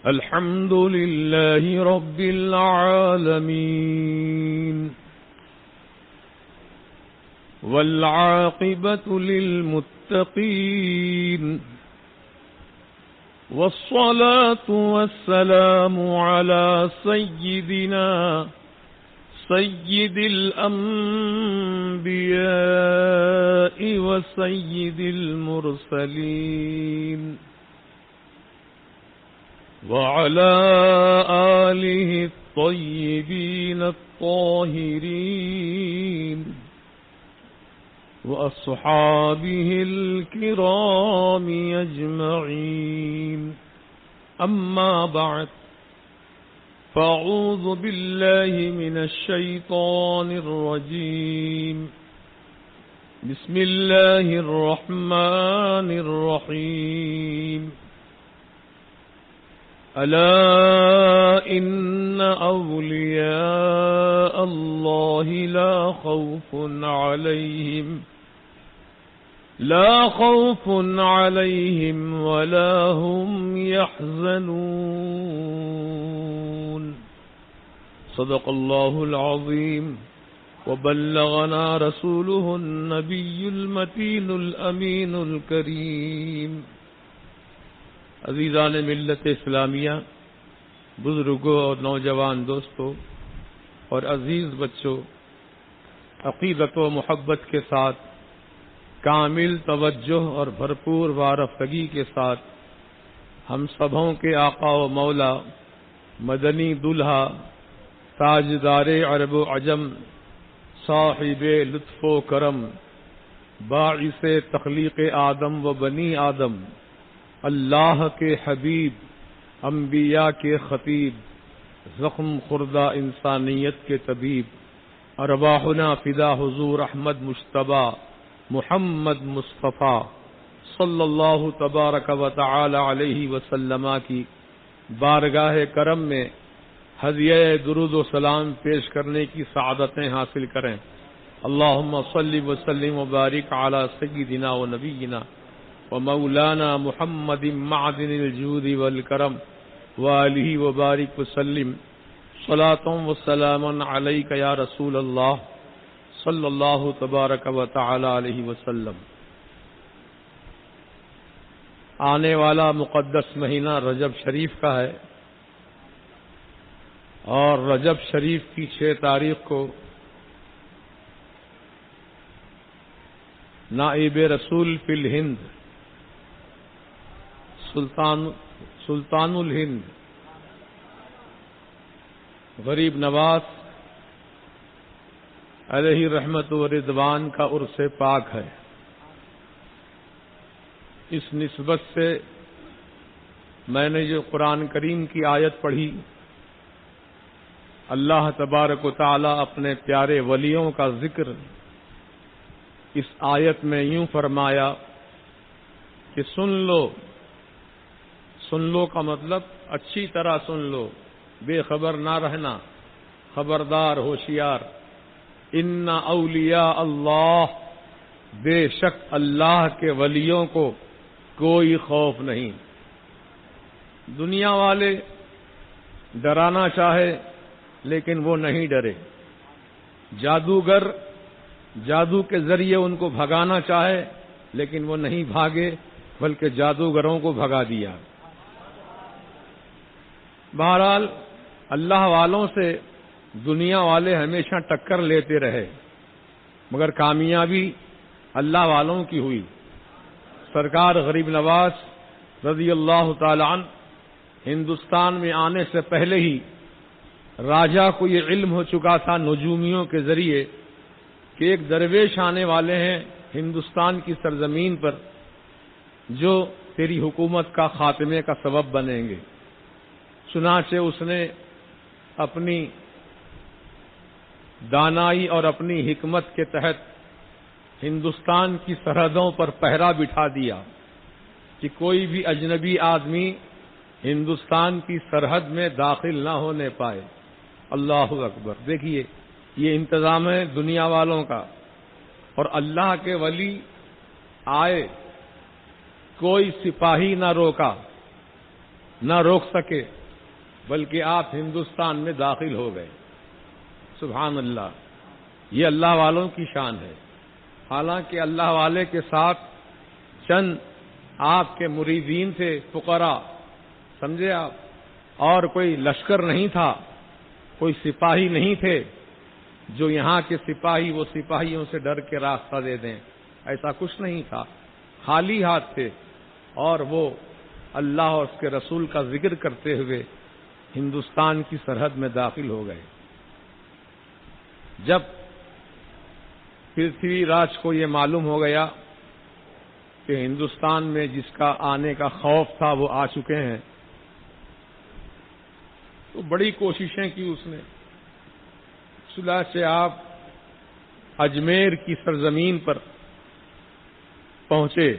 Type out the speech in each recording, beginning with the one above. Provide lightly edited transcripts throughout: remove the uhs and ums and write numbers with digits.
الحمد لله رب العالمين والعاقبة للمتقين والصلاة والسلام على سيدنا سيد الأنبياء وسيد المرسلين وعلى آله الطيبين الطاهرين وأصحابه الكرام أجمعين أما بعد فأعوذ بالله من الشيطان الرجيم بسم الله الرحمن الرحيم ألا إن أولياء الله لا خوف عليهم ولا هم يحزنون صدق الله العظيم وبلغنا رسوله النبي المتين الأمين الكريم عزیزان ملت اسلامیہ، بزرگوں اور نوجوان دوستوں اور عزیز بچوں، عقیدت و محبت کے ساتھ، کامل توجہ اور بھرپور وارفتگی کے ساتھ ہم سبھوں کے آقا و مولا، مدنی دلہا، تاجدار عرب و عجم، صاحب لطف و کرم، باعث تخلیق آدم و بنی آدم، اللہ کے حبیب، انبیاء کے خطیب، زخم خوردہ انسانیت کے طبیب، ارواحنا فدا حضور احمد مجتبی محمد مصطفیٰ صلی اللہ تبارک و تعالی علیہ وسلم کی بارگاہ کرم میں ہدیہ درود و سلام پیش کرنے کی سعادتیں حاصل کریں۔ اللہم صلی وسلم وبارک علی سیدنا و نبینا ومولانا محمد معدن الجود والکرم وآلہ وبارک وسلم صلاۃ وسلام علیک یا رسول اللہ صلی اللہ تبارک و تعالی علیہ وسلم۔ آنے والا مقدس مہینہ رجب شریف کا ہے، اور رجب شریف کی 6 تاریخ کو نائب رسول فی الہند سلطان الہند غریب نواز علیہ رحمت و رضوان کا عرس پاک ہے۔ اس نسبت سے میں نے جو قرآن کریم کی آیت پڑھی، اللہ تبارک و تعالی اپنے پیارے ولیوں کا ذکر اس آیت میں یوں فرمایا کہ سن لو کا مطلب اچھی طرح سن لو، بے خبر نہ رہنا، خبردار، ہوشیار۔ ان اولیاء اللہ، بے شک اللہ کے ولیوں کو کوئی خوف نہیں۔ دنیا والے ڈرانا چاہے لیکن وہ نہیں ڈرے، جادوگر جادو کے ذریعے ان کو بھگانا چاہے لیکن وہ نہیں بھاگے بلکہ جادوگروں کو بھگا دیا۔ بہرحال اللہ والوں سے دنیا والے ہمیشہ ٹکر لیتے رہے، مگر کامیابی اللہ والوں کی ہوئی۔ سرکار غریب نواز رضی اللہ تعالی عنہ ہندوستان میں آنے سے پہلے ہی راجا کو یہ علم ہو چکا تھا نجومیوں کے ذریعے کہ ایک درویش آنے والے ہیں ہندوستان کی سرزمین پر جو تیری حکومت کا خاتمے کا سبب بنیں گے۔ چنانچہ اس نے اپنی دانائی اور اپنی حکمت کے تحت ہندوستان کی سرحدوں پر پہرا بٹھا دیا کہ کوئی بھی اجنبی آدمی ہندوستان کی سرحد میں داخل نہ ہونے پائے۔ اللہ اکبر! دیکھیے یہ انتظام ہے دنیا والوں کا، اور اللہ کے ولی آئے، کوئی سپاہی نہ روکا، نہ روک سکے، بلکہ آپ ہندوستان میں داخل ہو گئے۔ سبحان اللہ، یہ اللہ والوں کی شان ہے۔ حالانکہ اللہ والے کے ساتھ چند آپ کے مریدین تھے، فقراء، سمجھے آپ، اور کوئی لشکر نہیں تھا، کوئی سپاہی نہیں تھے جو یہاں کے سپاہی وہ سپاہیوں سے ڈر کے راستہ دے دیں، ایسا کچھ نہیں تھا، خالی ہاتھ تھے، اور وہ اللہ اور اس کے رسول کا ذکر کرتے ہوئے ہندوستان کی سرحد میں داخل ہو گئے۔ جب پرتھوی راج کو یہ معلوم ہو گیا کہ ہندوستان میں جس کا آنے کا خوف تھا وہ آ چکے ہیں، تو بڑی کوششیں کی اس نے، صلح سے آپ اجمیر کی سرزمین پر پہنچے۔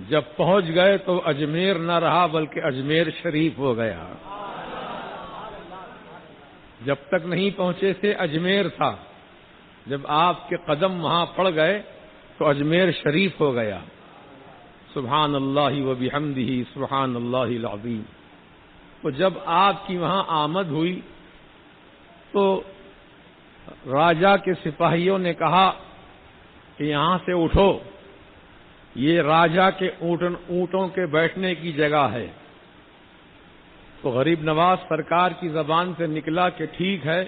جب پہنچ گئے تو اجمیر نہ رہا بلکہ اجمیر شریف ہو گیا۔ جب تک نہیں پہنچے تھے اجمیر تھا، جب آپ کے قدم وہاں پڑ گئے تو اجمیر شریف ہو گیا۔ سبحان اللہ و بحمدہ سبحان اللہ العظیم۔ تو جب آپ کی وہاں آمد ہوئی تو راجا کے سپاہیوں نے کہا کہ یہاں سے اٹھو، یہ راجا کے اونٹوں کے بیٹھنے کی جگہ ہے۔ تو غریب نواز سرکار کی زبان سے نکلا کہ ٹھیک ہے،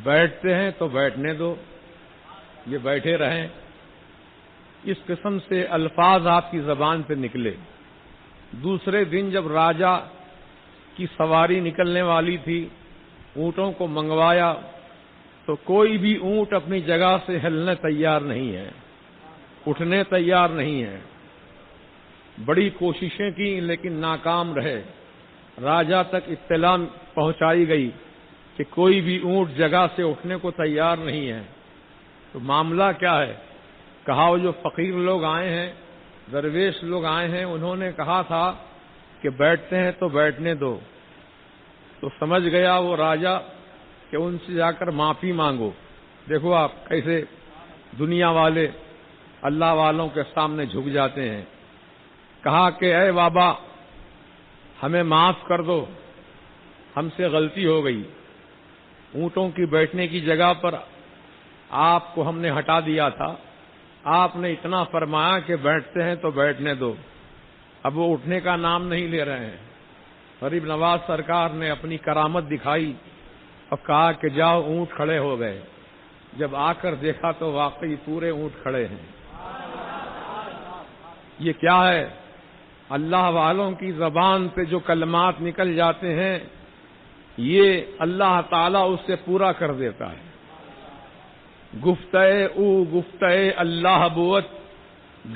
بیٹھتے ہیں تو بیٹھنے دو، یہ بیٹھے رہیں۔ اس قسم سے الفاظ آپ کی زبان سے نکلے۔ دوسرے دن جب راجا کی سواری نکلنے والی تھی، اونٹوں کو منگوایا تو کوئی بھی اونٹ اپنی جگہ سے ہلنے تیار نہیں ہے، اٹھنے تیار نہیں ہے۔ بڑی کوششیں کی لیکن ناکام رہے۔ راجا تک اطلاع پہنچائی گئی کہ کوئی بھی اونٹ جگہ سے اٹھنے کو تیار نہیں ہے۔ تو معاملہ کیا ہے؟ کہا وہ جو فقیر لوگ آئے ہیں، درویش لوگ آئے ہیں، انہوں نے کہا تھا کہ بیٹھتے ہیں تو بیٹھنے دو۔ تو سمجھ گیا وہ راجا کہ ان سے جا کر معافی مانگو۔ دیکھو آپ کیسے دنیا والے اللہ والوں کے سامنے جھک جاتے ہیں۔ کہا کہ اے بابا، ہمیں معاف کر دو، ہم سے غلطی ہو گئی، اونٹوں کی بیٹھنے کی جگہ پر آپ کو ہم نے ہٹا دیا تھا، آپ نے اتنا فرمایا کہ بیٹھتے ہیں تو بیٹھنے دو، اب وہ اٹھنے کا نام نہیں لے رہے ہیں۔ غریب نواز سرکار نے اپنی کرامت دکھائی اور کہا کہ جاؤ، اونٹ کھڑے ہو گئے۔ جب آ کر دیکھا تو واقعی پورے اونٹ کھڑے ہیں۔ یہ کیا ہے؟ اللہ والوں کی زبان سے جو کلمات نکل جاتے ہیں، یہ اللہ تعالیٰ اس سے پورا کر دیتا ہے۔ گفتئے او گفتئے اللہ بوت،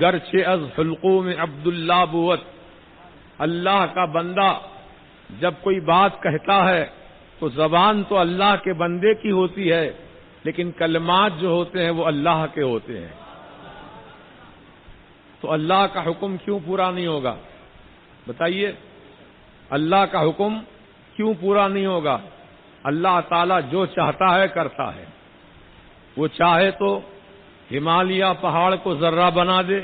گرچہ از حلقوم عبداللہ بوت۔ اللہ کا بندہ جب کوئی بات کہتا ہے تو زبان تو اللہ کے بندے کی ہوتی ہے، لیکن کلمات جو ہوتے ہیں وہ اللہ کے ہوتے ہیں۔ تو اللہ کا حکم کیوں پورا نہیں ہوگا؟ بتائیے، اللہ کا حکم کیوں پورا نہیں ہوگا؟ اللہ تعالیٰ جو چاہتا ہے کرتا ہے۔ وہ چاہے تو ہمالیہ پہاڑ کو ذرہ بنا دے،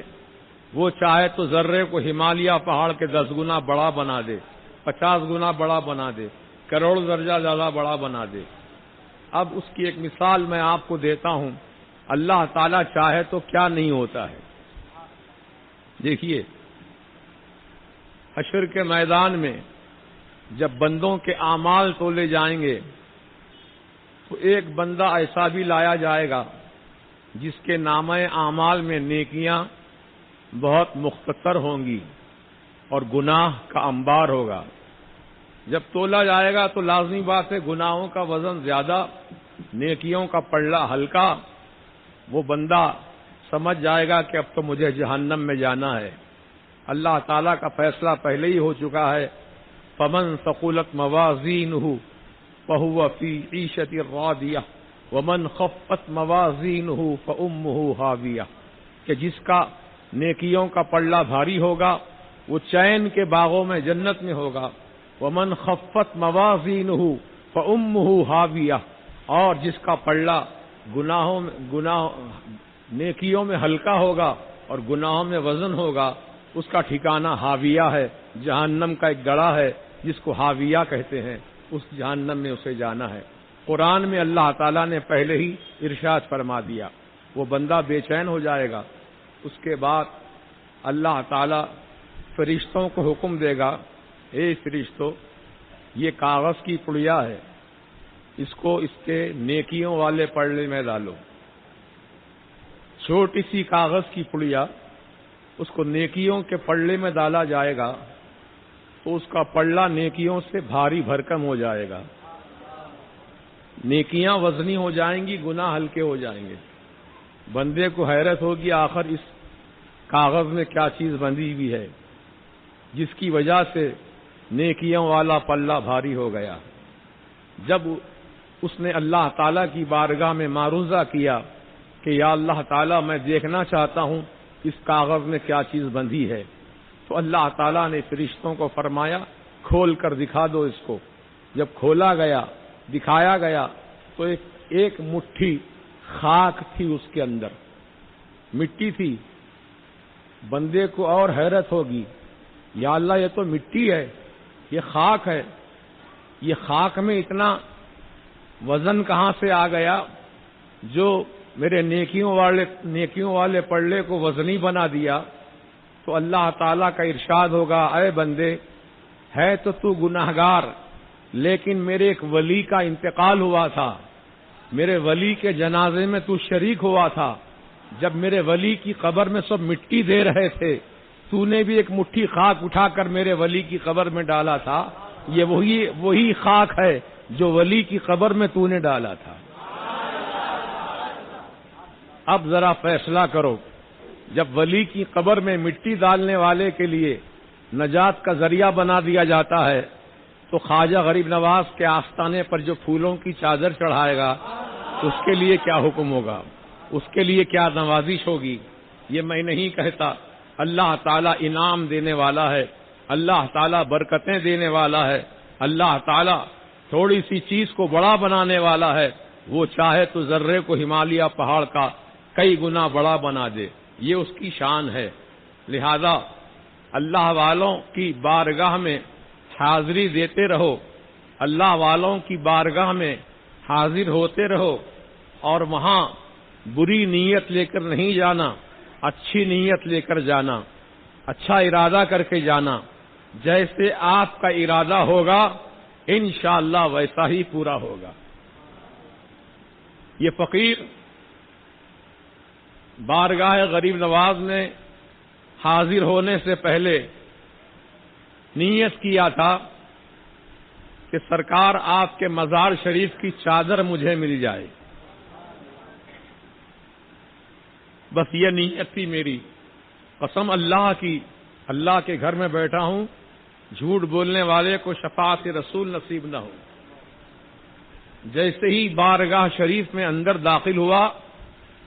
وہ چاہے تو ذرے کو ہمالیہ پہاڑ کے 10 گنا بڑا بنا دے، 50 گنا بڑا بنا دے، کروڑ درجہ زیادہ بڑا بنا دے۔ اب اس کی ایک مثال میں آپ کو دیتا ہوں، اللہ تعالیٰ چاہے تو کیا نہیں ہوتا ہے۔ دیکھیے، حشر کے میدان میں جب بندوں کے اعمال تولے جائیں گے تو ایک بندہ ایسا بھی لایا جائے گا جس کے نامہ اعمال میں نیکیاں بہت مختصر ہوں گی اور گناہ کا انبار ہوگا۔ جب تولا جائے گا تو لازمی بات ہے گناہوں کا وزن زیادہ، نیکیوں کا پلڑا ہلکا۔ وہ بندہ سمجھ جائے گا کہ اب تو مجھے جہنم میں جانا ہے۔ اللہ تعالیٰ کا فیصلہ پہلے ہی ہو چکا ہے، فمن ثقلت موازینہ فہو فی عیشۃ راضیہ ومن خفت موازینہ فامہ ہاویہ، کہ جس کا نیکیوں کا پلڑا بھاری ہوگا وہ چین کے باغوں میں جنت میں ہوگا، ومن خفت موازینہ فامہ ہاویہ، اور جس کا پلڑا نیکیوں میں ہلکا ہوگا اور گناہوں میں وزن ہوگا اس کا ٹھکانہ حاویہ ہے، جہنم کا ایک گڑھا ہے جس کو حاویہ کہتے ہیں، اس جہنم میں اسے جانا ہے۔ قرآن میں اللہ تعالیٰ نے پہلے ہی ارشاد فرما دیا، وہ بندہ بے چین ہو جائے گا۔ اس کے بعد اللہ تعالیٰ فرشتوں کو حکم دے گا، اے فرشتوں، یہ کاغذ کی پڑیا ہے، اس کو اس کے نیکیوں والے پڑے میں ڈالو۔ چھوٹی سی کاغذ کی پڑیا، اس کو نیکیوں کے پلڑے میں ڈالا جائے گا تو اس کا پلڑا نیکیوں سے بھاری بھرکم ہو جائے گا، نیکیاں وزنی ہو جائیں گی، گناہ ہلکے ہو جائیں گے۔ بندے کو حیرت ہوگی آخر اس کاغذ میں کیا چیز بندھی ہوئی ہے جس کی وجہ سے نیکیوں والا پلہ بھاری ہو گیا۔ جب اس نے اللہ تعالیٰ کی بارگاہ میں معروضہ کیا کہ یا اللہ تعالیٰ میں دیکھنا چاہتا ہوں اس کاغذ میں کیا چیز بندھی ہے، تو اللہ تعالیٰ نے فرشتوں کو فرمایا کھول کر دکھا دو اس کو۔ جب کھولا گیا، دکھایا گیا تو ایک مٹھی خاک تھی، اس کے اندر مٹی تھی۔ بندے کو اور حیرت ہوگی، یا اللہ یہ تو مٹی ہے، یہ خاک ہے، یہ خاک میں اتنا وزن کہاں سے آ گیا جو میرے نیکیوں والے پلڑے کو وزنی بنا دیا؟ تو اللہ تعالیٰ کا ارشاد ہوگا، اے بندے، ہے تو گناہگار، لیکن میرے ایک ولی کا انتقال ہوا تھا، میرے ولی کے جنازے میں تو شریک ہوا تھا۔ جب میرے ولی کی قبر میں سب مٹی دے رہے تھے، تو نے بھی ایک مٹھی خاک اٹھا کر میرے ولی کی قبر میں ڈالا تھا۔ یہ وہی خاک ہے جو ولی کی قبر میں تو نے ڈالا تھا۔ اب ذرا فیصلہ کرو، جب ولی کی قبر میں مٹی ڈالنے والے کے لیے نجات کا ذریعہ بنا دیا جاتا ہے، تو خواجہ غریب نواز کے آستانے پر جو پھولوں کی چادر چڑھائے گا اس کے لیے کیا حکم ہوگا، اس کے لیے کیا نوازش ہوگی؟ یہ میں نہیں کہتا، اللہ تعالیٰ انعام دینے والا ہے، اللہ تعالیٰ برکتیں دینے والا ہے، اللہ تعالیٰ تھوڑی سی چیز کو بڑا بنانے والا ہے، وہ چاہے تو ذرے کو ہمالیہ پہاڑ کا کئی گنا بڑا بنا دے، یہ اس کی شان ہے۔ لہذا اللہ والوں کی بارگاہ میں حاضری دیتے رہو، اللہ والوں کی بارگاہ میں حاضر ہوتے رہو، اور وہاں بری نیت لے کر نہیں جانا، اچھی نیت لے کر جانا، اچھا ارادہ کر کے جانا۔ جیسے آپ کا ارادہ ہوگا انشاءاللہ ویسا ہی پورا ہوگا۔ یہ فقیر بارگاہ غریب نواز میں حاضر ہونے سے پہلے نیت کیا تھا کہ سرکار آپ کے مزار شریف کی چادر مجھے مل جائے، بس یہ نیت تھی میری۔ قسم اللہ کی، اللہ کے گھر میں بیٹھا ہوں، جھوٹ بولنے والے کو شفاعت رسول نصیب نہ ہو۔ جیسے ہی بارگاہ شریف میں اندر داخل ہوا،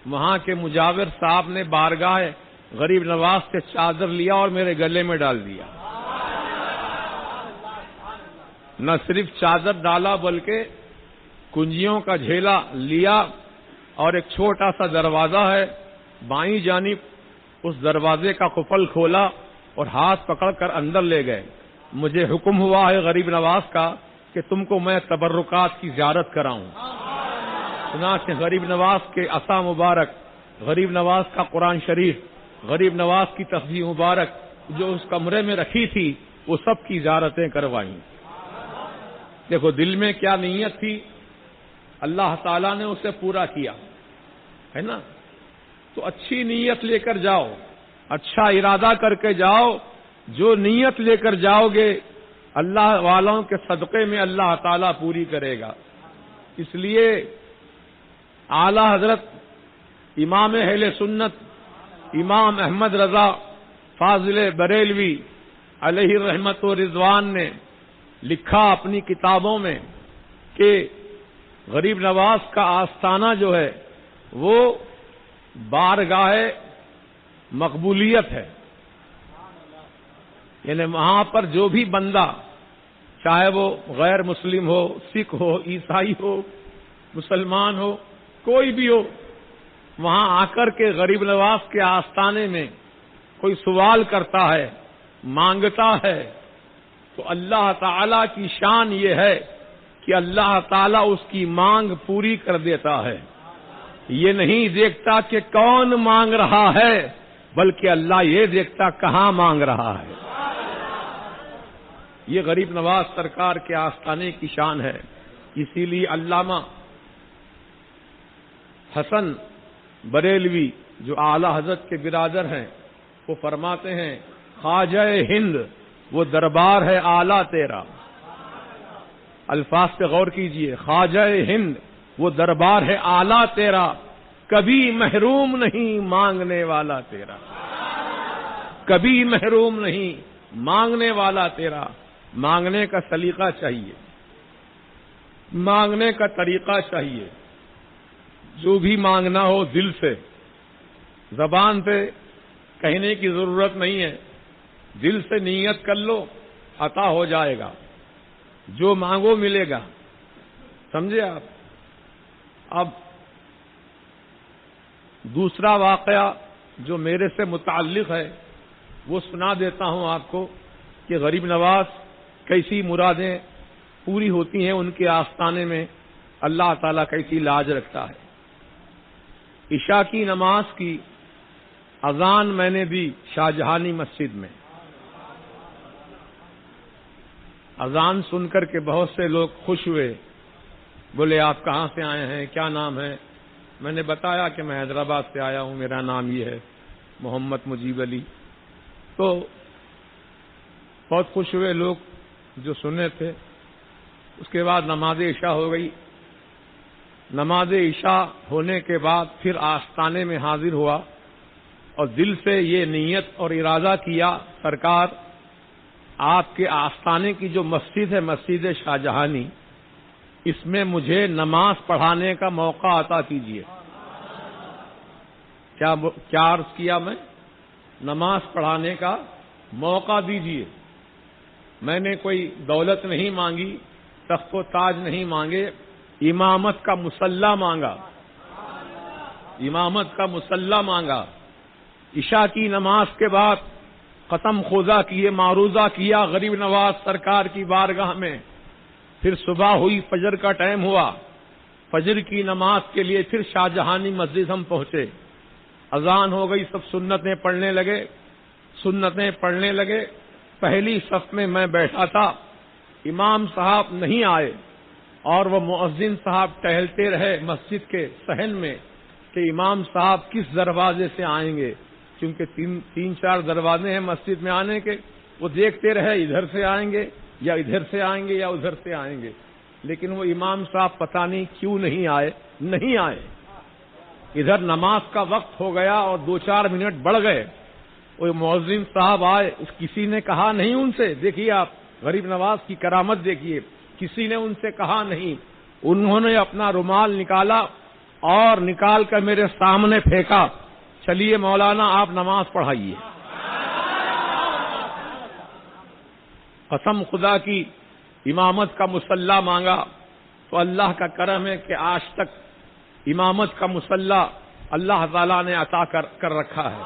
وہاں کے مجاور صاحب نے بارگاہ غریب نواز سے چادر لیا اور میرے گلے میں ڈال دیا۔ نہ صرف چادر ڈالا بلکہ کنجیوں کا جھیلا لیا، اور ایک چھوٹا سا دروازہ ہے بائیں جانب، اس دروازے کا قفل کھولا اور ہاتھ پکڑ کر اندر لے گئے۔ مجھے حکم ہوا ہے غریب نواز کا کہ تم کو میں تبرکات کی زیارت کراؤں۔ چنانچہ غریب نواز کے عصا مبارک، غریب نواز کا قرآن شریف، غریب نواز کی تسبیح مبارک جو اس کمرے میں رکھی تھی، وہ سب کی زیارتیں کروائیں۔ دیکھو دل میں کیا نیت تھی، اللہ تعالیٰ نے اسے پورا کیا ہے نا۔ تو اچھی نیت لے کر جاؤ، اچھا ارادہ کر کے جاؤ، جو نیت لے کر جاؤ گے اللہ والوں کے صدقے میں اللہ تعالیٰ پوری کرے گا۔ اس لیے اعلی حضرت امام اہل سنت امام احمد رضا فاضل بریلوی علیہ رحمت و رضوان نے لکھا اپنی کتابوں میں کہ غریب نواز کا آستانہ جو ہے وہ بارگاہ مقبولیت ہے، یعنی وہاں پر جو بھی بندہ، چاہے وہ غیر مسلم ہو، سکھ ہو، عیسائی ہو، مسلمان ہو، کوئی بھی ہو، وہاں آ کر کے غریب نواز کے آستانے میں کوئی سوال کرتا ہے، مانگتا ہے، تو اللہ تعالی کی شان یہ ہے کہ اللہ تعالیٰ اس کی مانگ پوری کر دیتا ہے۔ یہ نہیں دیکھتا کہ کون مانگ رہا ہے، بلکہ اللہ یہ دیکھتا کہاں مانگ رہا ہے۔ یہ غریب نواز سرکار کے آستانے کی شان ہے۔ اسی لیے علامہ حسن بریلوی جو اعلی حضرت کے برادر ہیں، وہ فرماتے ہیں خواجہ ہند وہ دربار ہے اعلیٰ تیرا۔ الفاظ پہ غور کیجئے، خواجہ ہند وہ دربار ہے اعلیٰ تیرا، کبھی محروم نہیں مانگنے والا تیرا، کبھی محروم نہیں مانگنے والا تیرا۔ مانگنے کا سلیقہ چاہیے، مانگنے کا طریقہ چاہیے۔ جو بھی مانگنا ہو دل سے، زبان پہ کہنے کی ضرورت نہیں ہے، دل سے نیت کر لو، عطا ہو جائے گا، جو مانگو ملے گا۔ سمجھے آپ؟ اب دوسرا واقعہ جو میرے سے متعلق ہے وہ سنا دیتا ہوں آپ کو کہ غریب نواز کیسی مرادیں پوری ہوتی ہیں ان کے آستانے میں، اللہ تعالیٰ کیسی لاج رکھتا ہے۔ عشاء کی نماز کی اذان میں نے دی شاہجہانی مسجد میں۔ اذان سن کر کے بہت سے لوگ خوش ہوئے، بولے آپ کہاں سے آئے ہیں، کیا نام ہے؟ میں نے بتایا کہ میں حیدرآباد سے آیا ہوں، میرا نام یہ ہے محمد مجیب علی۔ تو بہت خوش ہوئے لوگ جو سنے تھے۔ اس کے بعد نماز عشاء ہو گئی۔ نماز عشاء ہونے کے بعد پھر آستانے میں حاضر ہوا اور دل سے یہ نیت اور ارادہ کیا، سرکار آپ کے آستانے کی جو مسجد ہے، مسجد شاہجہانی، اس میں مجھے نماز پڑھانے کا موقع عطا کیجیے۔ کیا عرض کیا میں؟ نماز پڑھانے کا موقع دیجیے۔ میں نے کوئی دولت نہیں مانگی، تخت و تاج نہیں مانگے، امامت کا مصلی مانگا، امامت کا مصلی مانگا۔ عشاء کی نماز کے بعد قسم خوضہ کیے، معروضہ کیا غریب نواز سرکار کی بارگاہ میں۔ پھر صبح ہوئی، فجر کا ٹائم ہوا، فجر کی نماز کے لیے پھر شاہجہانی مسجد ہم پہنچے۔ اذان ہو گئی، سب سنتیں پڑھنے لگے، سنتیں پڑھنے لگے۔ پہلی صف میں میں بیٹھا تھا، امام صاحب نہیں آئے اور وہ مؤذن صاحب ٹہلتے رہے مسجد کے صحن میں کہ امام صاحب کس دروازے سے آئیں گے، کیونکہ تین چار دروازے ہیں مسجد میں آنے کے۔ وہ دیکھتے رہے ادھر سے آئیں گے یا ادھر سے آئیں گے یا ادھر سے آئیں گے، لیکن وہ امام صاحب پتہ نہیں کیوں نہیں آئے، نہیں آئے۔ ادھر نماز کا وقت ہو گیا اور 2-4 منٹ بڑھ گئے۔ وہ مؤذن صاحب آئے، کسی نے کہا نہیں ان سے، دیکھیے آپ غریب نواز کی کرامت دیکھیے، کسی نے ان سے کہا نہیں۔ انہوں نے اپنا رومال نکالا اور نکال کر میرے سامنے پھینکا، چلیے مولانا آپ نماز پڑھائیے۔ قسم خدا کی امامت کا مصلی مانگا تو اللہ کا کرم ہے کہ آج تک امامت کا مصلی اللہ تعالیٰ نے عطا کر رکھا ہے۔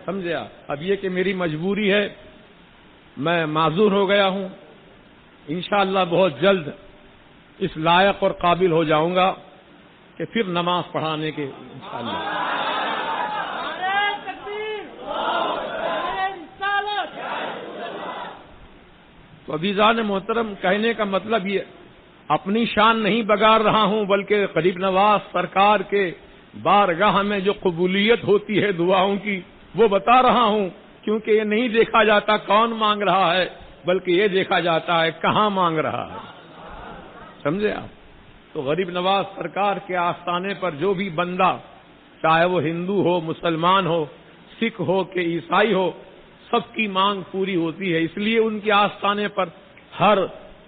سمجھے آپ؟ اب یہ کہ میری مجبوری ہے، میں معذور ہو گیا ہوں، انشاءاللہ بہت جلد اس لائق اور قابل ہو جاؤں گا کہ پھر نماز پڑھانے کے انشاءاللہ۔ تو عزیزان محترم، کہنے کا مطلب یہ اپنی شان نہیں بگاڑ رہا ہوں، بلکہ غریب نواز سرکار کے بارگاہ میں جو قبولیت ہوتی ہے دعاؤں کی وہ بتا رہا ہوں، کیونکہ یہ نہیں دیکھا جاتا کون مانگ رہا ہے، بلکہ یہ دیکھا جاتا ہے کہاں مانگ رہا ہے۔ سمجھے آپ؟ تو غریب نواز سرکار کے آستانے پر جو بھی بندہ، چاہے وہ ہندو ہو، مسلمان ہو، سکھ ہو کہ عیسائی ہو، سب کی مانگ پوری ہوتی ہے۔ اس لیے ان کے آستانے پر ہر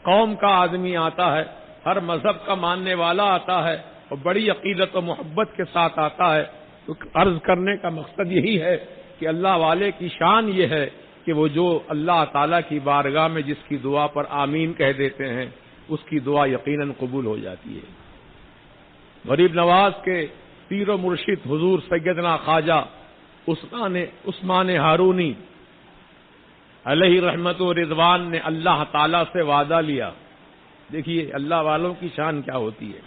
قوم کا آدمی آتا ہے، ہر مذہب کا ماننے والا آتا ہے اور بڑی عقیدت و محبت کے ساتھ آتا ہے۔ تو عرض کرنے کا مقصد یہی ہے کہ اللہ والے کی شان یہ ہے کہ وہ جو اللہ تعالیٰ کی بارگاہ میں جس کی دعا پر آمین کہہ دیتے ہیں، اس کی دعا یقیناً قبول ہو جاتی ہے۔ غریب نواز کے پیر و مرشد حضور سیدنا خواجہ عثمان ہارونی علیہ رحمت و رضوان نے اللہ تعالی سے وعدہ لیا. دیکھیے اللہ والوں کی شان کیا ہوتی ہے.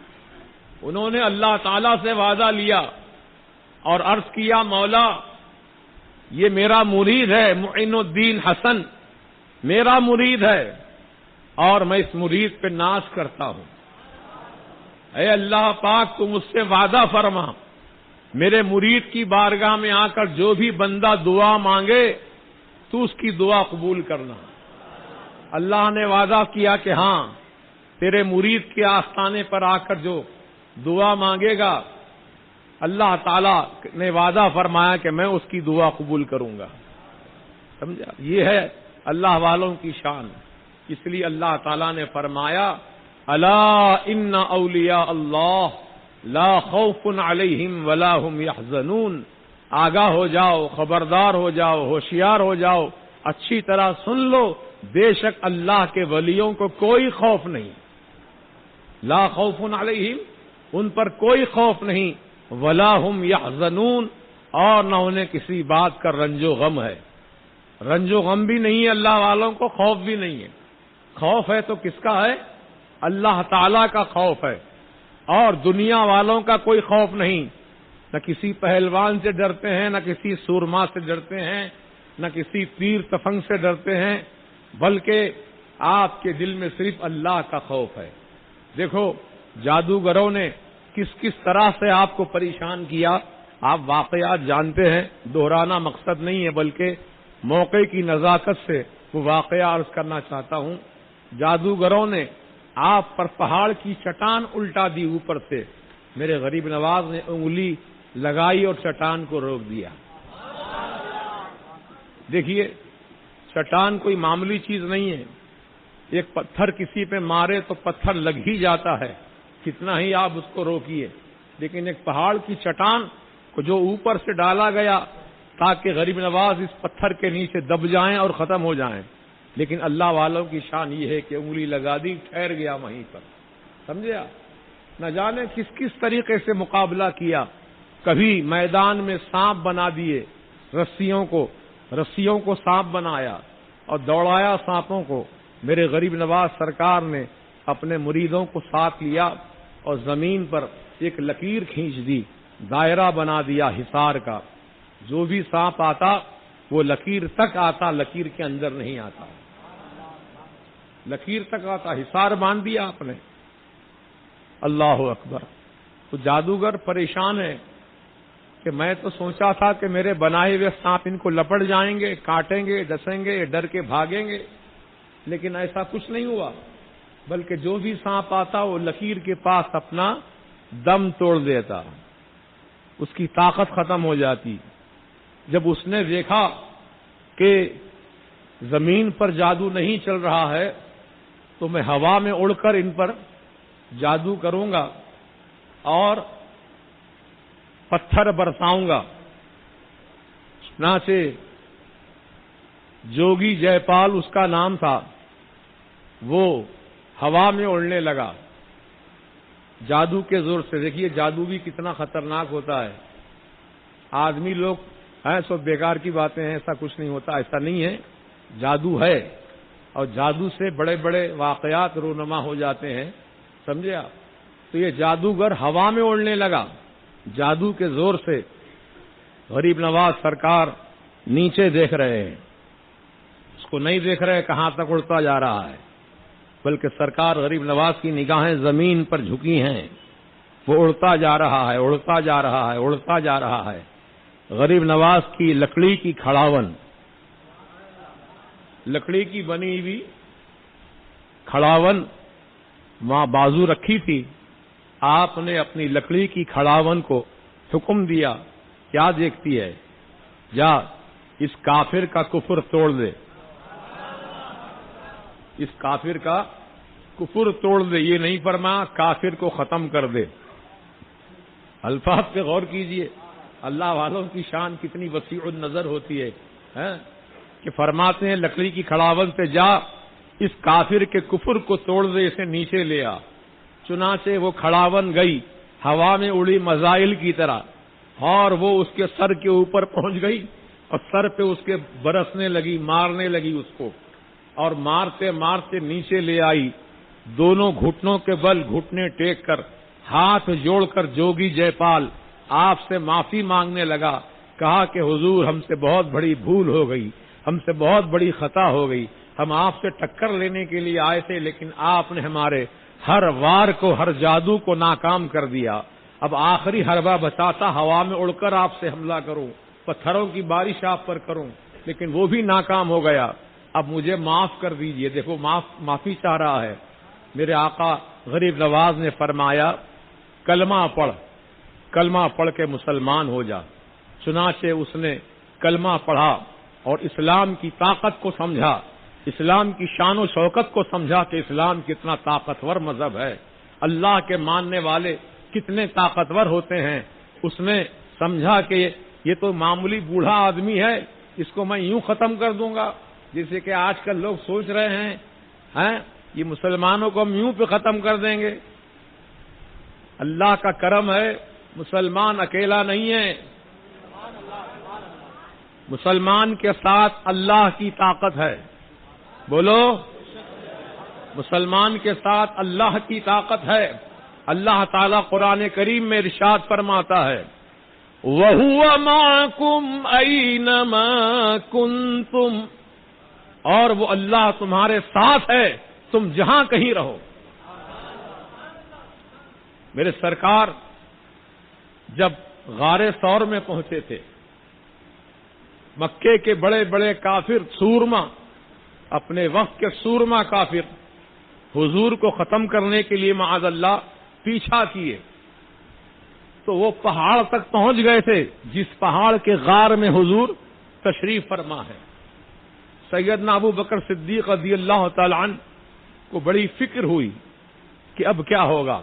انہوں نے اللہ تعالی سے وعدہ لیا اور عرض کیا مولا یہ میرا مرید ہے معین الدین حسن، میرا مرید ہے اور میں اس مرید پہ ناز کرتا ہوں. اے اللہ پاک تم اس سے وعدہ فرما میرے مرید کی بارگاہ میں آ کر جو بھی بندہ دعا مانگے تو اس کی دعا قبول کرنا. اللہ نے وعدہ کیا کہ ہاں تیرے مرید کے آستانے پر آ کر جو دعا مانگے گا اللہ تعالیٰ نے وعدہ فرمایا کہ میں اس کی دعا قبول کروں گا. سمجھا؟ یہ ہے اللہ والوں کی شان. اس لیے اللہ تعالیٰ نے فرمایا الا ان اولیاء اللہ لا خوف علیہم ولا هم يحزنون. آگاہ ہو جاؤ، خبردار ہو جاؤ، ہوشیار ہو جاؤ، اچھی طرح سن لو، بے شک اللہ کے ولیوں کو کوئی خوف نہیں. لا خوف علیہم، ان پر کوئی خوف نہیں، ولا هم يحزنون، اور نہ انہیں کسی بات کا رنج و غم ہے. رنج و غم بھی نہیں ہے اللہ والوں کو، خوف بھی نہیں ہے. خوف ہے تو کس کا ہے؟ اللہ تعالی کا خوف ہے. اور دنیا والوں کا کوئی خوف نہیں. نہ کسی پہلوان سے ڈرتے ہیں، نہ کسی سورما سے ڈرتے ہیں، نہ کسی پیر تفنگ سے ڈرتے ہیں، بلکہ آپ کے دل میں صرف اللہ کا خوف ہے. دیکھو جادوگروں نے کس کس طرح سے آپ کو پریشان کیا. آپ واقعات جانتے ہیں، دہرانا مقصد نہیں ہے بلکہ موقع کی نزاکت سے وہ واقعہ عرض کرنا چاہتا ہوں. جادوگروں نے آپ پر پہاڑ کی چٹان الٹا دی اوپر سے. میرے غریب نواز نے انگلی لگائی اور چٹان کو روک دیا. دیکھیے چٹان کوئی معمولی چیز نہیں ہے. ایک پتھر کسی پہ مارے تو پتھر لگ ہی جاتا ہے، کتنا ہی آپ اس کو روکیے، لیکن ایک پہاڑ کی چٹان کو جو اوپر سے ڈالا گیا تاکہ غریب نواز اس پتھر کے نیچے دب جائیں اور ختم ہو جائیں. لیکن اللہ والوں کی شان یہ ہے کہ انگلی لگا دی، ٹھہر گیا وہیں پر. سمجھے آپ؟ نہ جانے کس کس طریقے سے مقابلہ کیا. کبھی میدان میں سانپ بنا دیے، رسیوں کو سانپ بنایا اور دوڑایا سانپوں کو. میرے غریب نواز سرکار نے اپنے مریدوں کو ساتھ لیا اور زمین پر ایک لکیر کھینچ دی، دائرہ بنا دیا حصار کا. جو بھی سانپ آتا وہ لکیر تک آتا، لکیر کے اندر نہیں آتا. لکیر تک آتا، حصار باندھ دیا آپ نے. اللہ اکبر. تو جادوگر پریشان ہے کہ میں تو سوچا تھا کہ میرے بنائے ہوئے سانپ ان کو لپٹ جائیں گے، کاٹیں گے، ڈسیں گے، ڈر کے بھاگیں گے، لیکن ایسا کچھ نہیں ہوا. بلکہ جو بھی سانپ آتا وہ لکیر کے پاس اپنا دم توڑ دیتا، اس کی طاقت ختم ہو جاتی. جب اس نے دیکھا کہ زمین پر جادو نہیں چل رہا ہے تو میں ہوا میں اڑ کر ان پر جادو کروں گا اور پتھر برساؤں گا. چنانچہ جوگی جے پال اس کا نام تھا، وہ ہوا میں اڑنے لگا جادو کے زور سے. دیکھیے جادو بھی کتنا خطرناک ہوتا ہے. آدمی لوگ ہیں سب بیکار کی باتیں ہیں، ایسا کچھ نہیں ہوتا، ایسا نہیں ہے. جادو ہے اور جادو سے بڑے بڑے واقعات رونما ہو جاتے ہیں. سمجھے آپ؟ تو یہ جادوگر ہوا میں اڑنے لگا جادو کے زور سے. غریب نواز سرکار نیچے دیکھ رہے ہیں، اس کو نہیں دیکھ رہے کہاں تک اڑتا جا رہا ہے، بلکہ سرکار غریب نواز کی نگاہیں زمین پر جھکی ہیں. وہ اڑتا جا رہا ہے، اڑتا جا رہا ہے، اڑتا جا رہا ہے. غریب نواز کی لکڑی کی کھڑاون، لکڑی کی بنی ہوئی کھڑاون وہاں بازو رکھی تھی. آپ نے اپنی لکڑی کی کھڑاون کو حکم دیا، کیا دیکھتی ہے، جا اس کافر کا کفر توڑ دے، اس کافر کا کفر توڑ دے. یہ نہیں فرمایا کافر کو ختم کر دے. الفاظ پہ غور کیجئے، اللہ والوں کی شان کتنی وسیع النظر ہوتی ہے کہ فرماتے ہیں لکڑی کی کھڑاون سے جا اس کافر کے کفر کو توڑ دے، اسے نیچے لے آ. چنانچہ وہ کھڑاون گئی، ہوا میں اڑی مزائل کی طرح. اور وہ اس کے سر کے اوپر پہنچ گئی اور سر پہ اس کے برسنے لگی، مارنے لگی اس کو، اور مارتے مارتے نیچے لے آئی، دونوں گھٹنوں کے بل گھٹنے ٹیک کر ہاتھ جوڑ کر جوگی جے پال آپ سے معافی مانگنے لگا، کہا کہ حضور ہم سے بہت بڑی بھول ہو گئی، ہم سے بہت بڑی خطا ہو گئی، ہم آپ سے ٹکر لینے کے لیے آئے تھے لیکن آپ نے ہمارے ہر وار کو، ہر جادو کو ناکام کر دیا، اب آخری حربہ بچاتا ہوا میں اڑ کر آپ سے حملہ کروں، پتھروں کی بارش آپ پر کروں، لیکن وہ بھی ناکام ہو گیا، اب مجھے معاف کر دیجئے۔ دیکھو معافی چاہ رہا ہے۔ میرے آقا غریب نواز نے فرمایا کلمہ پڑھ کے مسلمان ہو جا۔ چنانچہ اس نے کلمہ پڑھا اور اسلام کی طاقت کو سمجھا، اسلام کی شان و شوکت کو سمجھا کہ اسلام کتنا طاقتور مذہب ہے، اللہ کے ماننے والے کتنے طاقتور ہوتے ہیں۔ اس نے سمجھا کہ یہ تو معمولی بوڑھا آدمی ہے، اس کو میں یوں ختم کر دوں گا جیسے کہ آج کل لوگ سوچ رہے ہیں یہ مسلمانوں کو ہم یوں پہ ختم کر دیں گے۔ اللہ کا کرم ہے، مسلمان اکیلا نہیں ہے، مسلمان کے ساتھ اللہ کی طاقت ہے۔ بولو، مسلمان کے ساتھ اللہ کی طاقت ہے۔ اللہ تعالیٰ قرآن کریم میں ارشاد فرماتا ہے وَهُوَ مَعَكُمْ أَيْنَمَا كُنْتُمْ، اور وہ اللہ تمہارے ساتھ ہے تم جہاں کہیں رہو۔ میرے سرکار جب غار ثور میں پہنچے تھے، مکے کے بڑے بڑے کافر سورما، اپنے وقت کے سورما کافر حضور کو ختم کرنے کے لیے معاذ اللہ پیچھا کیے، تو وہ پہاڑ تک پہنچ گئے تھے جس پہاڑ کے غار میں حضور تشریف فرما ہے۔ سیدنا ابو بکر صدیق رضی اللہ تعالی عنہ کو بڑی فکر ہوئی کہ اب کیا ہوگا۔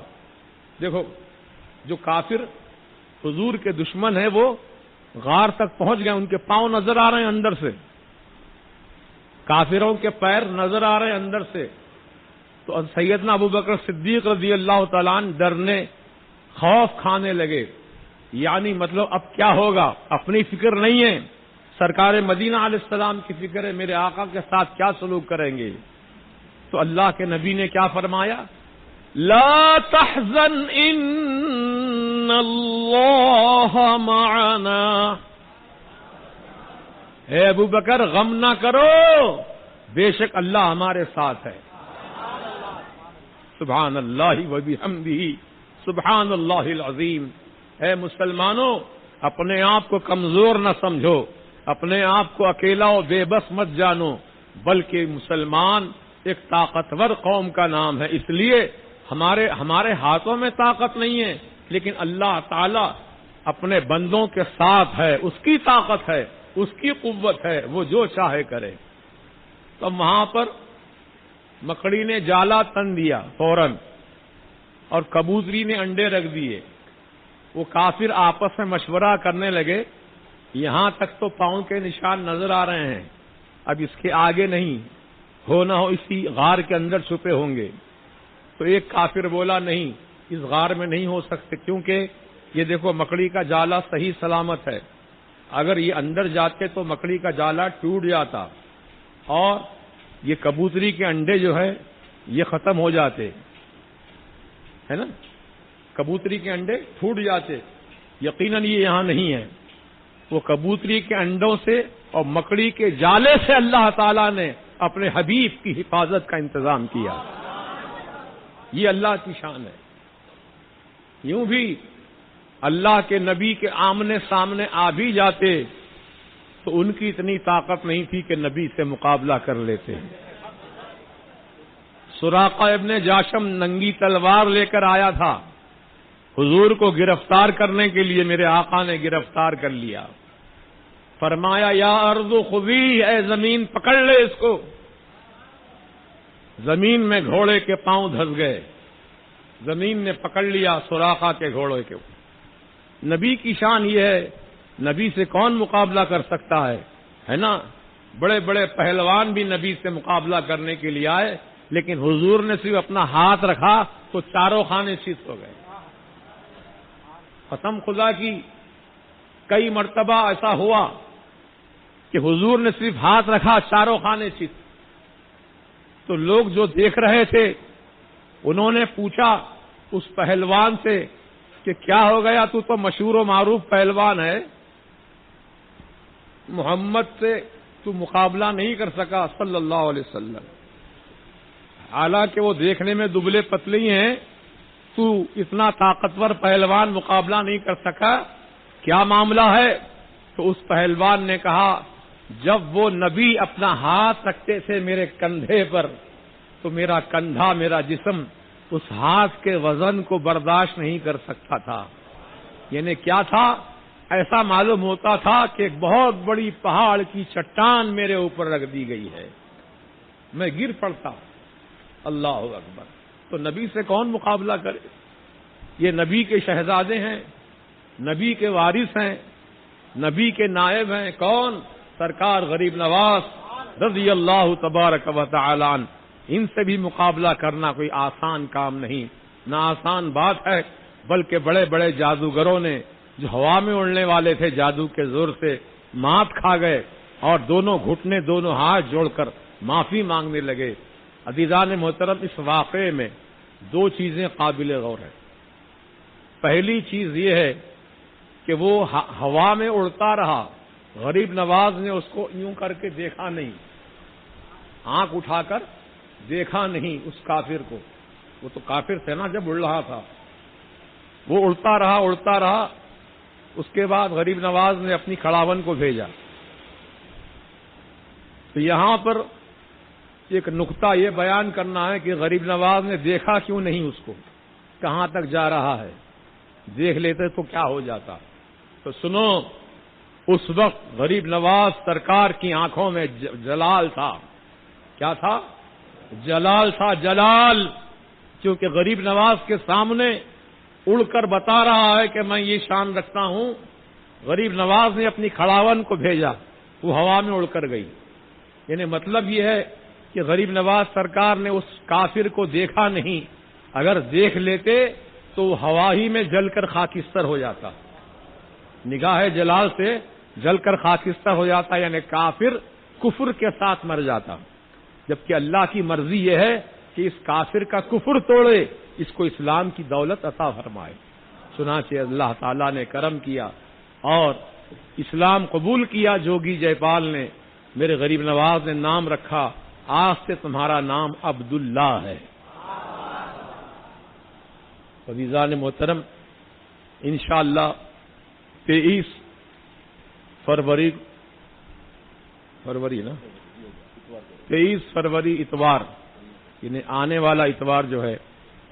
دیکھو، جو کافر حضور کے دشمن ہیں وہ غار تک پہنچ گئے، ان کے پاؤں نظر آ رہے ہیں اندر سے، کافروں کے پیر نظر آ رہے ہیں اندر سے، تو سیدنا ابو بکر صدیق رضی اللہ تعالیٰ عنہ ڈرنے، خوف کھانے لگے، یعنی مطلب اب کیا ہوگا، اپنی فکر نہیں ہے، سرکار مدینہ علیہ السلام کی فکر ہے، میرے آقا کے ساتھ کیا سلوک کریں گے۔ تو اللہ کے نبی نے کیا فرمایا، لا تحزن ان اللہ معنا، اے ابو بکر غم نہ کرو، بے شک اللہ ہمارے ساتھ ہے۔ سبحان اللہ و بحمدہ سبحان اللہ العظیم۔ اے مسلمانوں، اپنے آپ کو کمزور نہ سمجھو، اپنے آپ کو اکیلا و بے بس مت جانو، بلکہ مسلمان ایک طاقتور قوم کا نام ہے۔ اس لیے ہمارے ہاتھوں میں طاقت نہیں ہے، لیکن اللہ تعالی اپنے بندوں کے ساتھ ہے، اس کی طاقت ہے، اس کی قوت ہے، وہ جو چاہے کرے۔ تو وہاں پر مکڑی نے جالا تن دیا فوراً، اور کبوتری نے انڈے رکھ دیے۔ وہ کافر آپس میں مشورہ کرنے لگے، یہاں تک تو پاؤں کے نشان نظر آ رہے ہیں، اب اس کے آگے نہیں، ہو نہ ہو اسی غار کے اندر چھپے ہوں گے۔ تو ایک کافر بولا نہیں، اس غار میں نہیں ہو سکتے، کیونکہ یہ دیکھو مکڑی کا جالا صحیح سلامت ہے، اگر یہ اندر جاتے تو مکڑی کا جالا ٹوٹ جاتا اور یہ کبوتری کے انڈے جو ہے یہ ختم ہو جاتے، ہے نا، کبوتری کے انڈے پھوٹ جاتے، یقیناً یہ یہاں نہیں ہے۔ وہ کبوتری کے انڈوں سے اور مکڑی کے جالے سے اللہ تعالیٰ نے اپنے حبیب کی حفاظت کا انتظام کیا، یہ اللہ کی شان ہے۔ یوں بھی اللہ کے نبی کے آمنے سامنے آ بھی جاتے تو ان کی اتنی طاقت نہیں تھی کہ نبی سے مقابلہ کر لیتے۔ سراقہ ابن جاشم ننگی تلوار لے کر آیا تھا، حضور کو گرفتار کرنے کے لیے میرے آقا نے گرفتار کر لیا، فرمایا یا ارض خذی، اے زمین پکڑ لے اس کو۔ زمین میں گھوڑے کے پاؤں دھس گئے، زمین نے پکڑ لیا سراقہ کے گھوڑے کے۔ نبی کی شان یہ ہے، نبی سے کون مقابلہ کر سکتا ہے نا، بڑے بڑے پہلوان بھی نبی سے مقابلہ کرنے کے لیے آئے، لیکن حضور نے صرف اپنا ہاتھ رکھا تو چاروں خانے شست ہو گئے۔ قسم خدا کی کئی مرتبہ ایسا ہوا کہ حضور نے صرف ہاتھ رکھا، چاروں خانے چت، تو لوگ جو دیکھ رہے تھے انہوں نے پوچھا اس پہلوان سے کہ کیا ہو گیا، تو مشہور و معروف پہلوان ہے، محمد سے تو مقابلہ نہیں کر سکا صلی اللہ علیہ وسلم، حالانکہ وہ دیکھنے میں دبلے پتلے ہی ہیں، تو اتنا طاقتور پہلوان مقابلہ نہیں کر سکا، کیا معاملہ ہے؟ تو اس پہلوان نے کہا جب وہ نبی اپنا ہاتھ رکھتے تھے میرے کندھے پر تو میرا کندھا، میرا جسم اس ہاتھ کے وزن کو برداشت نہیں کر سکتا تھا. یعنی کیا تھا؟ ایسا معلوم ہوتا تھا کہ ایک بہت بڑی پہاڑ کی چٹان میرے اوپر رکھ دی گئی ہے، میں گر پڑتا. اللہ اکبر. تو نبی سے کون مقابلہ کرے؟ یہ نبی کے شہزادے ہیں، نبی کے وارث ہیں، نبی کے نائب ہیں. کون؟ سرکار غریب نواز رضی اللہ تبارک و تعالی عنہ. ان سے بھی مقابلہ کرنا کوئی آسان کام نہیں، نہ آسان بات ہے، بلکہ بڑے بڑے جادوگروں نے جو ہوا میں اڑنے والے تھے جادو کے زور سے مات کھا گئے اور دونوں گھٹنے، دونوں ہاتھ جوڑ کر معافی مانگنے لگے. عزیزان محترم، اس واقعے میں دو چیزیں قابل غور ہیں. پہلی چیز یہ ہے کہ وہ ہوا میں اڑتا رہا، غریب نواز نے اس کو یوں کر کے دیکھا نہیں، آنکھ اٹھا کر دیکھا نہیں اس کافر کو. وہ تو کافر تھے نا جب اڑ رہا تھا. وہ اڑتا رہا اڑتا رہا. اس کے بعد غریب نواز نے اپنی کھڑاون کو بھیجا. تو یہاں پر ایک نقطہ یہ بیان کرنا ہے کہ غریب نواز نے دیکھا کیوں نہیں اس کو، کہاں تک جا رہا ہے. دیکھ لیتے تو کیا ہو جاتا. تو سنو، اس وقت غریب نواز سرکار کی آنکھوں میں جلال تھا. کیا تھا؟ جلال تھا، جلال. کیونکہ غریب نواز کے سامنے اڑ کر بتا رہا ہے کہ میں یہ شان رکھتا ہوں. غریب نواز نے اپنی کھڑاون کو بھیجا، وہ ہوا میں اڑ کر گئی. یعنی مطلب یہ ہے کہ غریب نواز سرکار نے اس کافر کو دیکھا نہیں. اگر دیکھ لیتے تو وہ ہوا ہی میں جل کر خاکستر ہو جاتا، نگاہ جلال سے جل کر خاکستر ہو جاتا، یعنی کافر کفر کے ساتھ مر جاتا. جبکہ اللہ کی مرضی یہ ہے کہ اس کافر کا کفر توڑے، اس کو اسلام کی دولت عطا فرمائے. چنانچہ اللہ تعالیٰ نے کرم کیا اور اسلام قبول کیا. جوگی جے پال نے، میرے غریب نواز نے نام رکھا، آج سے تمہارا نام عبداللہ ہے. عزیزان محترم، انشاءاللہ 23 فروری نا 23 فروری اتوار، یعنی آنے والا اتوار جو ہے،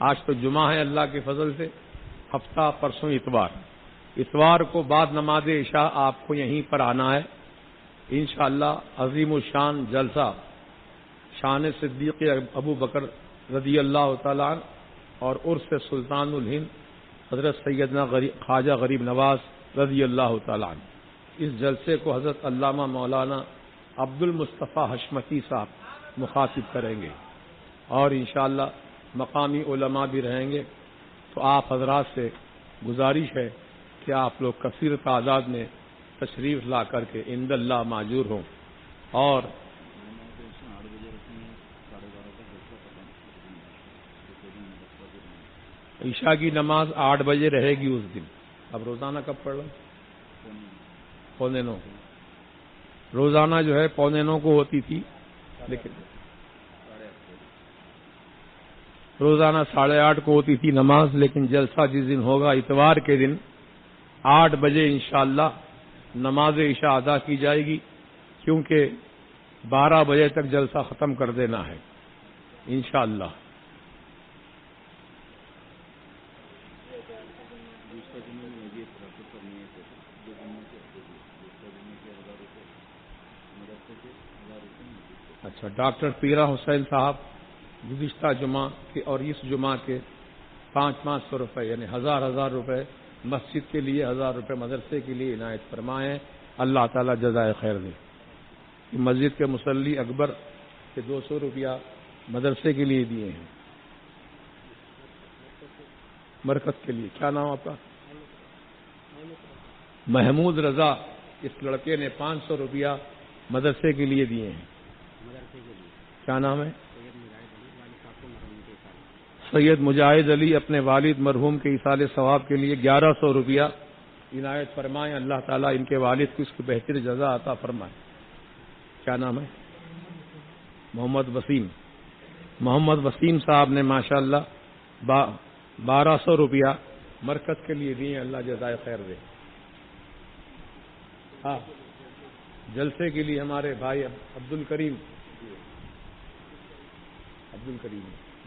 آج تو جمعہ ہے اللہ کے فضل سے، ہفتہ پرسوں اتوار کو بعد نماز عشاء آپ کو یہیں پر آنا ہے. انشاءاللہ عظیم الشان جلسہ شان صدیق ابو بکر رضی اللہ تعالیٰ عنہ اور عرس سلطان الہند حضرت سیدنا خواجہ غریب نواز رضی اللہ تعالیٰ عنہ. اس جلسے کو حضرت علامہ مولانا عبد المصطفیٰ حشمتی صاحب مخاطب کریں گے اور انشاءاللہ مقامی علماء بھی رہیں گے. تو آپ حضرات سے گزارش ہے کہ آپ لوگ کثیر تعداد میں تشریف لا کر کے عند اللہ معجور ہوں. اور عشاء کی نماز 8 بجے رہے گی اس دن. اب روزانہ کب پڑھ رہا ہوں؟ 8:45. روزانہ جو ہے 8:45 کو ہوتی تھی، لیکن روزانہ 8:30 کو ہوتی تھی نماز، لیکن جلسہ جس دن ہوگا اتوار کے دن 8 بجے انشاءاللہ نماز عشاء ادا کی جائے گی، کیونکہ 12 بجے تک جلسہ ختم کر دینا ہے انشاءاللہ. اچھا، ڈاکٹر پیرا حسین صاحب گزشتہ جمعہ کے اور اس جمعہ کے 500 روپے، یعنی 1000 روپے مسجد کے لیے، 1000 روپے مدرسے کے لیے عنایت فرمائے. اللہ تعالیٰ جزائے خیر دے. مسجد کے مصلی اکبر کے 200 روپیہ مدرسے کے لیے دیے ہیں، مرکز کے لیے. کیا نام آپ کا؟ محمود رضا اس لڑکے نے 500 روپیہ مدرسے کے لیے دیے ہیں. کیا نام ہے؟ سید مجاہد علی اپنے والد مرحوم کے ایصال ثواب کے لیے 1100 روپیہ عنایت فرمائیں. اللہ تعالیٰ ان کے والد کو اس کی بہتر جزا عطا فرمائے. کیا نام ہے؟ محمد وسیم. محمد وسیم صاحب نے ماشاءاللہ 1200 روپیہ مرکز کے لیے دیے. اللہ جزائے خیر دے. ہاں جلسے کے لیے ہمارے بھائی عبد الکریم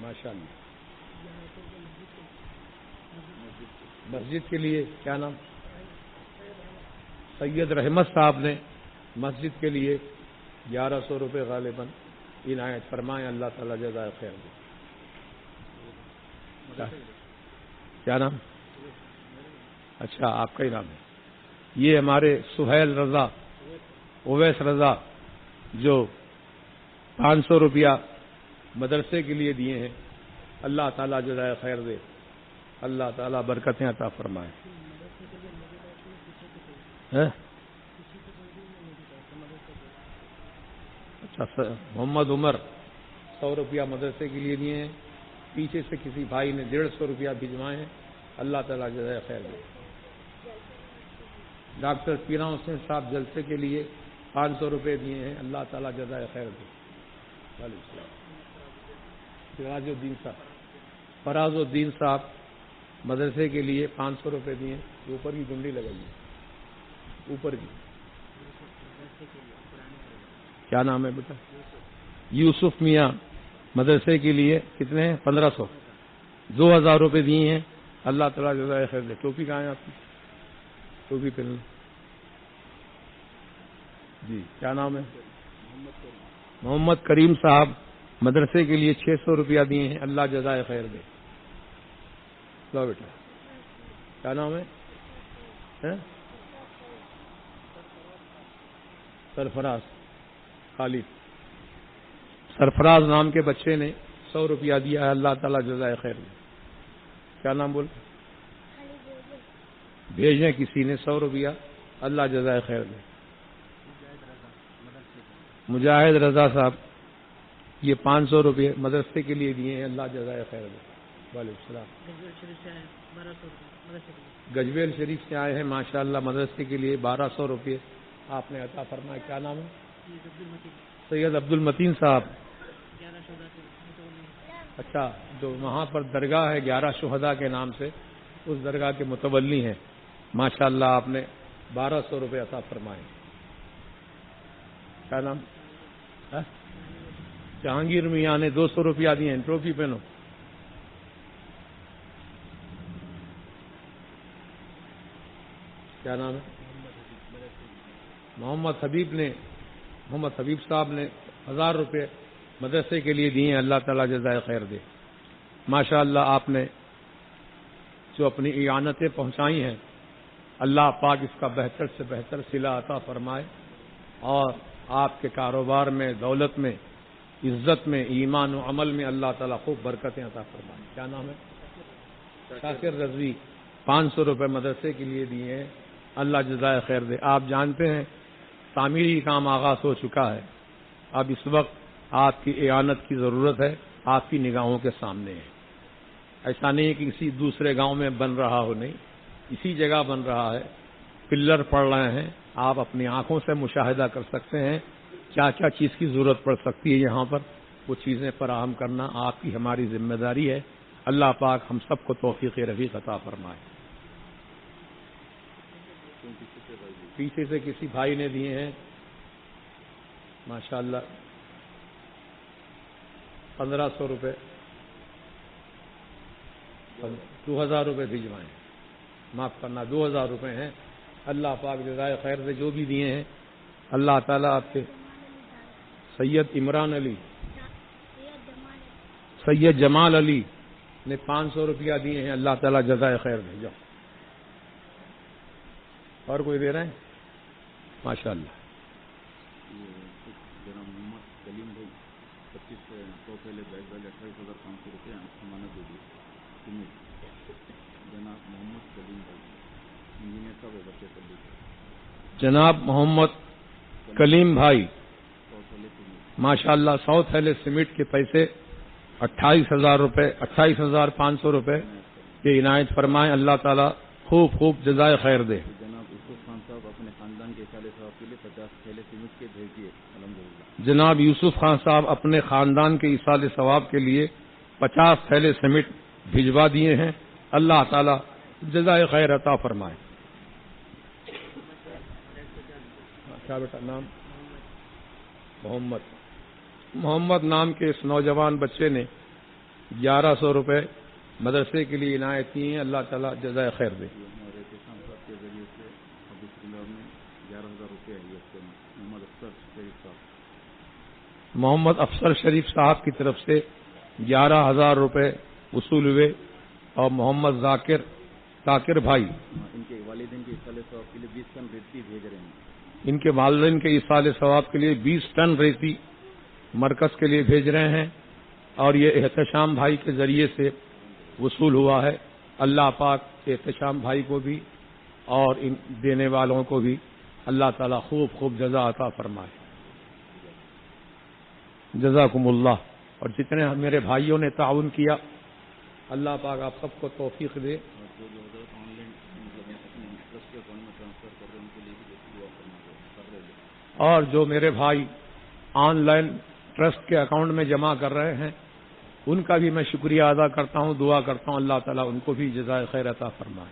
ماشاءاللہ. مسجد کے لیے کیا نام؟ سید رحمت صاحب نے مسجد کے لیے 1100 روپے غالباً عنایت فرمائیں. اللہ تعالیٰ جزائے خیر دے. کیا نام؟ اچھا آپ کا ہی نام ہے. یہ ہمارے سہیل رضا اویس رضا جو 500 روپیہ مدرسے کے لیے دیے ہیں. اللہ تعالیٰ جزائے خیر دے. اللہ تعالیٰ برکتیں عطا فرمائے. اچھا محمد عمر 100 روپیہ مدرسے کے لیے دیے ہیں. پیچھے سے کسی بھائی نے 150 روپیہ بھجوائے ہیں. اللہ تعالیٰ جزائے خیر دے. ڈاکٹر پیرا حسین صاحب جلسے کے لیے 500 روپے دیے ہیں. اللہ تعالیٰ جزائے خیر دے. فراز الدین صاحب مدرسے کے لیے 500 روپے دیے. اوپر کی گنڈی لگائیے. اوپر کی کیا نام ہے بیٹا؟ یوسف میاں مدرسے کے لیے کتنے ہیں؟ 1500. 2000 روپے دیے ہیں. اللہ تعالیٰ جزائے خیر دے. ٹوپی کہاں ہے آپ کی؟ ٹوپی پہن. جی کیا نام ہے؟ محمد کریم صاحب مدرسے کے لیے 600 روپیہ دیے ہیں. اللہ جزائے خیر دے. لو بیٹا کیا نام ہے؟ سرفراز خالد. سرفراز نام کے بچے نے 100 روپیہ دیا ہے. اللہ تعالیٰ جزائے خیر دے. کیا نام بول؟ بھیجیں کسی نے 100 روپیہ. اللہ جزائے خیر دے. مجاہد رضا صاحب یہ 500 روپے مدرسے کے لیے دیے ہیں. اللہ جزائے خیر دے. وعلیکم السلام. گجویل شریف سے آئے ہیں ماشاءاللہ مدرسے کے لیے 1200 روپے آپ نے عطا فرمایا. کیا نام ہے؟ سید عبد المتین صاحب. اچھا جو وہاں پر درگاہ ہے 11 شہداء کے نام سے اس درگاہ کے متولی ہیں. ماشاءاللہ آپ نے 1200 روپے عطا فرمائے. کیا نام؟ جہانگیر میاں نے 200 روپیہ دیے ہیں. ٹوپی پہنو. کیا نام ہے؟ محمد حبیب صاحب نے 1000 روپے مدرسے کے لیے دیے ہیں. اللہ تعالیٰ جزائے خیر دے. ماشاءاللہ آپ نے جو اپنی اعانتیں پہنچائی ہیں اللہ پاک اس کا بہتر سے بہتر صلہ عطا فرمائے اور آپ کے کاروبار میں، دولت میں، عزت میں، ایمان و عمل میں اللہ تعالیٰ خوب برکتیں عطا فرمائے. کیا نام ہے؟ شاکر رضوی 500 روپے مدرسے کے لیے دیے ہیں. اللہ جزائے خیر دے. آپ جانتے ہیں تعمیری کام آغاز ہو چکا ہے. اب اس وقت آپ کی اعانت کی ضرورت ہے. آپ کی نگاہوں کے سامنے ہے. ایسا نہیں کہ کسی دوسرے گاؤں میں بن رہا ہو، نہیں، اسی جگہ بن رہا ہے. پلر پڑ رہے ہیں. آپ اپنی آنکھوں سے مشاہدہ کر سکتے ہیں کیا کیا چیز کی ضرورت پڑ سکتی ہے یہاں پر. وہ چیزیں فراہم کرنا آپ کی ہماری ذمہ داری ہے. اللہ پاک ہم سب کو توفیق رفیق عطا فرمائے. پیچھے سے کسی بھائی نے دیے ہیں ماشاءاللہ 1500 روپے. 2000 روپے بھجوائیں. معاف کرنا 2000 روپے ہیں. اللہ پاک جزائے خیر سے جو بھی دیے ہیں اللہ تعالیٰ آپ کے. سید عمران علی، سید جمال علی نے 500 روپیہ دیے ہیں. اللہ تعالیٰ جزائے خیر دے. جاؤ. اور کوئی دے رہے ہیں؟ ماشاءاللہ. جناب محمد کلیم بھائی 25 پہلے 28,500 روپئے ضمانت دے دی. جناب محمد کلیم بھائی انجینئر صاحب ہے بچے تبلیغ جناب محمد کلیم بھائی 100 تھیلے سیمنٹ ماشاءاللہ 100 تھیلے سیمنٹ کے پیسے 28,000 روپے 28,500 روپے کی عنایت فرمائیں. اللہ تعالیٰ خوب خوب جزائے خیر دے. جناب یوسف خان صاحب اپنے خاندان کے اصالے ثواب کے لیے 50 تھیلے سیمنٹ کے بھیج دیے الحمدللہ. جناب یوسف خان صاحب اپنے خاندان کے ایصال ثواب کے لیے 50 تھیلے سیمنٹ بھجوا دیے ہیں. اللہ تعالیٰ جزائے خیر عطا فرمائے. کیا بیٹا نام؟ محمد نام کے اس نوجوان بچے نے 1100 روپے مدرسے کے لیے عنایت کی ہیں. اللہ تعالیٰ جزائے خیر دے. یہ ہمارے احتشام صاحب کے ذریعے سے ابو سلام میں 11,000 روپے ہے اس کے محمد افسر شریف صاحب. محمد افسر شریف صاحب کی طرف سے 11,000 روپے وصول ہوئے اور محمد ذاکر بھائی ان کے والدین کے اصالے ثواب کے لیے 20 ٹن ریتی بھیج رہے ہیں. ان کے والدین کے ایصال ثواب کے لیے 20 ٹن ریتی مرکز کے لیے بھیج رہے ہیں اور یہ احتشام بھائی کے ذریعے سے وصول ہوا ہے. اللہ پاک احتشام بھائی کو بھی اور ان دینے والوں کو بھی اللہ تعالیٰ خوب خوب جزا عطا فرمائے. جزاکم اللہ. اور جتنے میرے بھائیوں نے تعاون کیا اللہ پاک آپ سب کو توفیق دے. اور جو حضرت آن لائن اپنے ٹرسٹ کے اکاؤنٹ میں ٹرانسفر کر رہے ہیں ان کے لیے بھی دعا کر رہے ہیں. اور جو میرے بھائی آن لائن ٹرسٹ کے اکاؤنٹ میں جمع کر رہے ہیں ان کا بھی میں شکریہ ادا کرتا ہوں. دعا کرتا ہوں اللہ تعالیٰ ان کو بھی جزائے خیر عطا فرمائے.